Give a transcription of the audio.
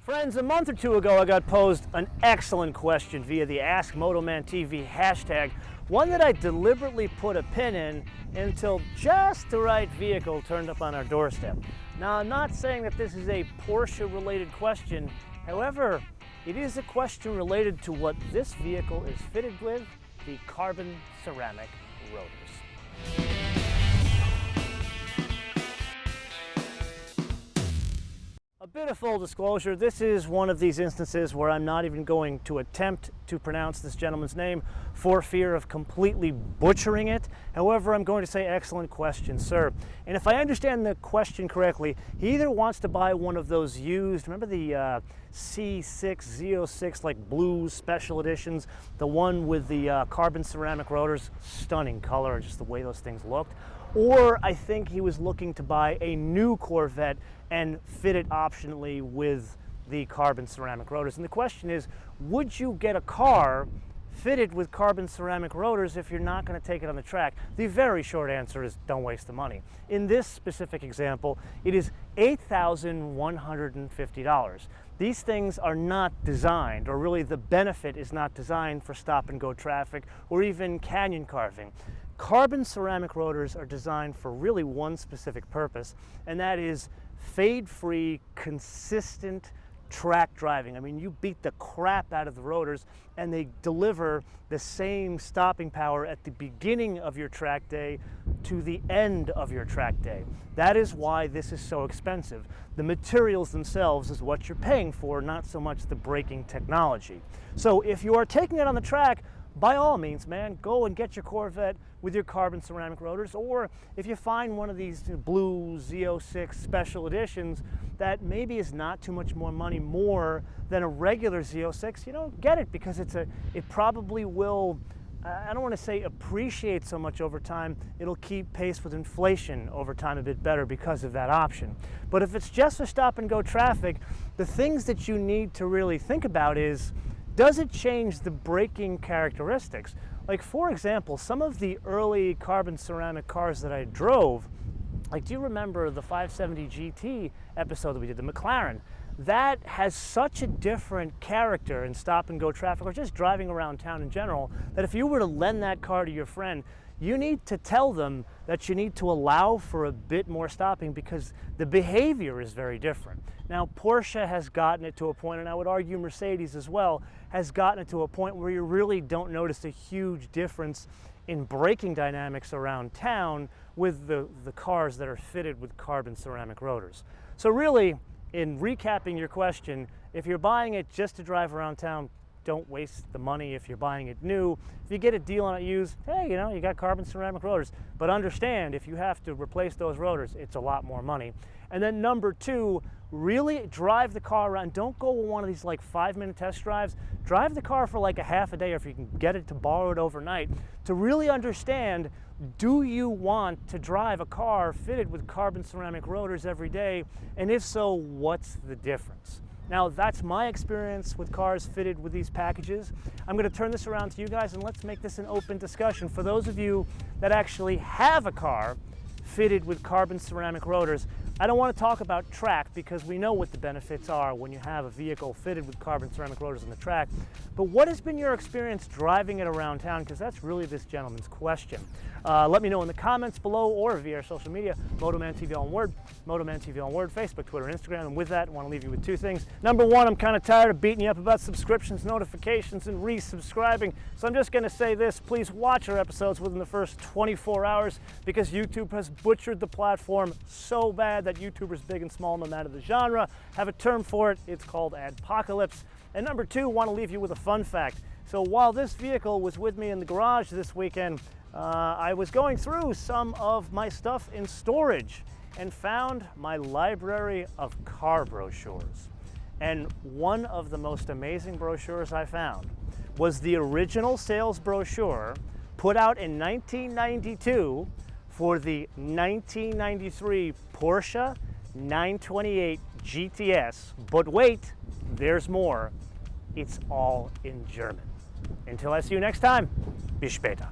Friends, a month or two ago I got posed an excellent question via the Ask MotoManTV hashtag, one that I deliberately put a pin in until just the right vehicle turned up on our doorstep. Now, I'm not saying that this is a Porsche related question, however, it is a question related to what this vehicle is fitted with, the carbon ceramic rotors. A bit of full disclosure, this is one of these instances where I'm not even going to attempt to pronounce this gentleman's name for fear of completely butchering it. However, I'm going to say excellent question, sir. And if I understand the question correctly, he either wants to buy one of those used, remember the C6, Z06, like blue special editions, the one with the carbon ceramic rotors, stunning color, just the way those things looked. Or I think he was looking to buy a new Corvette and fit it optionally with the carbon ceramic rotors. And the question is, would you get a car fitted with carbon ceramic rotors if you're not going to take it on the track? The very short answer is don't waste the money. In this specific example, it is $8,150. These things are not designed, or really the benefit is not designed for stop and go traffic or even canyon carving. Carbon ceramic rotors are designed for really one specific purpose, and that is fade-free, consistent track driving. I mean, you beat the crap out of the rotors and they deliver the same stopping power at the beginning of your track day to the end of your track day. That is why this is so expensive. The materials themselves is what you're paying for, not so much the braking technology. So if you are taking it on the track, by all means, man, go and get your Corvette with your carbon ceramic rotors, or if you find one of these blue Z06 special editions that maybe is not too much more money more than a regular Z06, you know, get it, because it probably will, I don't want to say appreciate so much over time, it'll keep pace with inflation over time a bit better because of that option. But if it's just for stop and go traffic, the things that you need to really think about is, does it change the braking characteristics? Like, for example, some of the early carbon ceramic cars that I drove, like, do you remember the 570 GT episode that we did, the McLaren? That has such a different character in stop and go traffic, or just driving around town in general, that if you were to lend that car to your friend, you need to tell them that you need to allow for a bit more stopping because the behavior is very different. Now, Porsche has gotten it to a point, and I would argue Mercedes as well, has gotten it to a point where you really don't notice a huge difference in braking dynamics around town with the cars that are fitted with carbon ceramic rotors. So really, in recapping your question, if you're buying it just to drive around town, don't waste the money. If you're buying it new, if you get a deal on it used, hey, you know, you got carbon ceramic rotors. But understand, if you have to replace those rotors, it's a lot more money. And then number two, really drive the car around. Don't go with one of these like 5-minute test drives. Drive the car for like a half a day, or if you can get it to borrow it overnight, to really understand, do you want to drive a car fitted with carbon ceramic rotors every day? And if so, what's the difference? Now, that's my experience with cars fitted with these packages. I'm going to turn this around to you guys, and let's make this an open discussion. For those of you that actually have a car fitted with carbon ceramic rotors, I don't want to talk about track because we know what the benefits are when you have a vehicle fitted with carbon ceramic rotors on the track. But what has been your experience driving it around town? Because that's really this gentleman's question. Let me know in the comments below or via our social media, MotoManTV all one word, MotoManTV all one word, Facebook, Twitter, and Instagram. And with that, I want to leave you with two things. Number one, I'm kind of tired of beating you up about subscriptions, notifications, and resubscribing. So I'm just going to say this, please watch our episodes within the first 24 hours because YouTube has butchered the platform so bad that YouTubers big and small, no matter the genre, have a term for it. It's called adpocalypse. And number two, I want to leave you with a fun fact. So while this vehicle was with me in the garage this weekend, I was going through some of my stuff in storage and found my library of car brochures. And one of the most amazing brochures I found was the original sales brochure put out in 1992 for the 1993 Porsche 928 GTS. But wait, there's more. It's all in German. Until I see you next time, bis später.